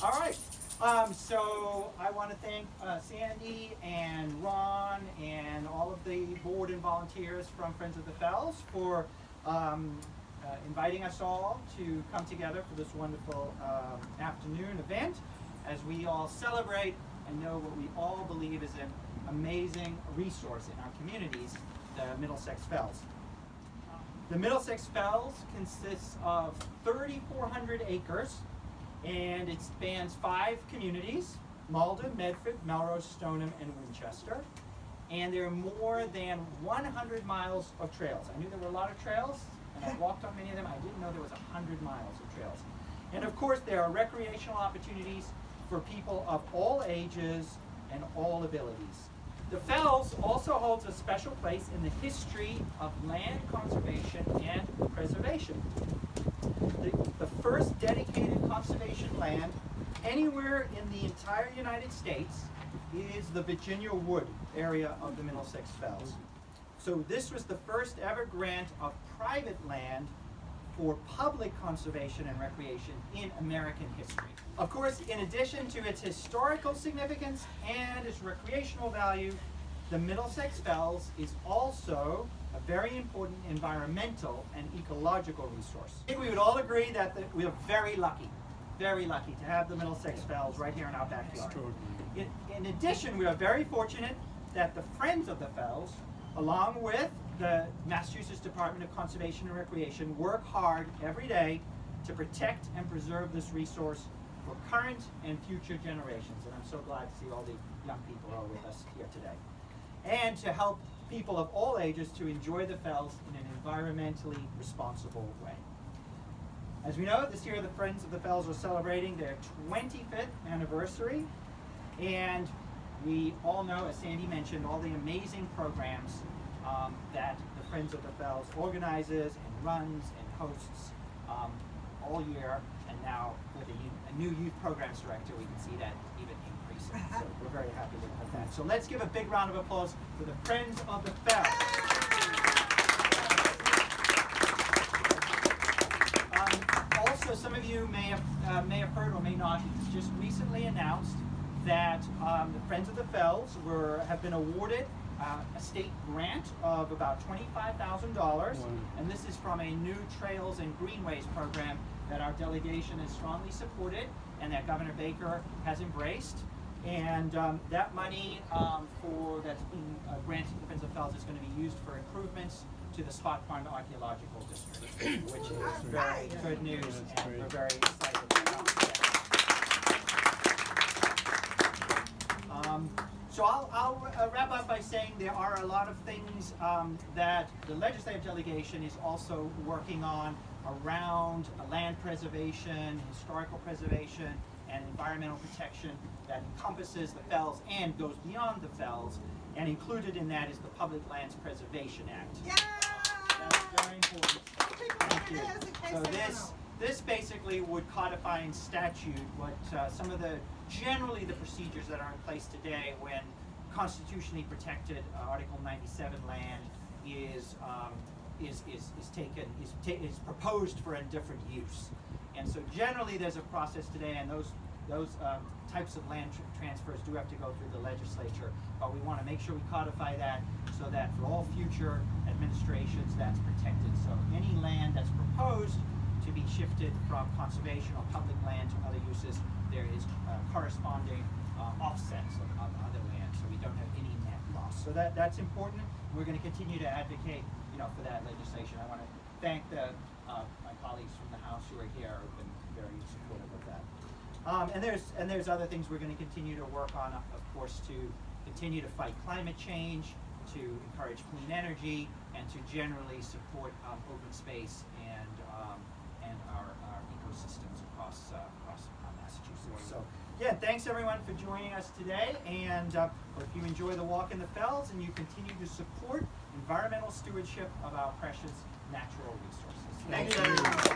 All right. So I want to thank Sandy and Ron and all of the board and volunteers from Friends of the Fells for inviting us all to come together for this wonderful afternoon event as we all celebrate and know what we all believe is an amazing resource in our communities, the Middlesex Fells. The Middlesex Fells consists of 3,400 acres, and it spans 5 communities: Malden, Medford, Melrose, Stoneham, and Winchester. And there are more than 100 miles of trails. I knew there were a lot of trails, and I walked on many of them. I didn't know there was 100 miles of trails. And of course, there are recreational opportunities for people of all ages and all abilities. The Fells also holds a special place in the history of land conservation and preservation. The first dedicated conservation land anywhere in the entire United States is the Virginia Wood area of the Middlesex Fells. So this was the first ever grant of private land for public conservation and recreation in American history. Of course, in addition to its historical significance and its recreational value, the Middlesex Fells is also a very important environmental and ecological resource. I think we would all agree that we are very lucky to have the Middlesex Fells right here in our backyard. In addition, we are very fortunate that the Friends of the Fells, along with the Massachusetts Department of Conservation and Recreation, work hard every day to protect and preserve this resource for current and future generations. And I'm so glad to see all the young people who are with us here today. And to help people of all ages to enjoy the Fells in an environmentally responsible way. As we know, this year the Friends of the Fells are celebrating their 25th anniversary, and we all know, as Sandy mentioned, all the amazing programs that the Friends of the Fells organizes and runs and hosts all year. And now with a new youth programs director, we can see that even increasing. So we're very happy to have that. So let's give a big round of applause for the Friends of the Fells. Also, some of you may have heard or may not, it's just recently announced that the Friends of the Fells have been awarded a state grant of about $25,000, and this is from a new Trails and Greenways program that our delegation has strongly supported and that Governor Baker has embraced. And that money that's being granted to the Friends of the Fells is going to be used for improvements to the Spot Pond Archaeological District, which is very good news, and we're very excited about that. So I'll wrap up by saying there are a lot of things that the legislative delegation is also working on around land preservation, historical preservation, and environmental protection that encompasses the Fells and goes beyond the Fells. And included in that is the Public Lands Preservation Act. Yeah! That's very important. Thank you. So this basically would codify in statute what some of generally the procedures that are in place today when constitutionally protected Article 97 land is proposed for a different use. And so generally there's a process today, and those types of land transfers do have to go through the legislature, but we want to make sure we codify that so that for all future administrations that's protected. So any land that's proposed to be shifted from conservation or public land to other uses, there is corresponding offsets of other land, so we don't have any net loss. So that's important. We're going to continue to advocate, for that legislation. I want to thank my colleagues from the House who are here who've been very supportive of that. And there's other things we're going to continue to work on, of course, to continue to fight climate change, to encourage clean energy, and to generally support open space and our ecosystems across Massachusetts. So, yeah, thanks everyone for joining us today, and hope you enjoy the walk in the Fells and you continue to support environmental stewardship of our precious natural resources. Thank you.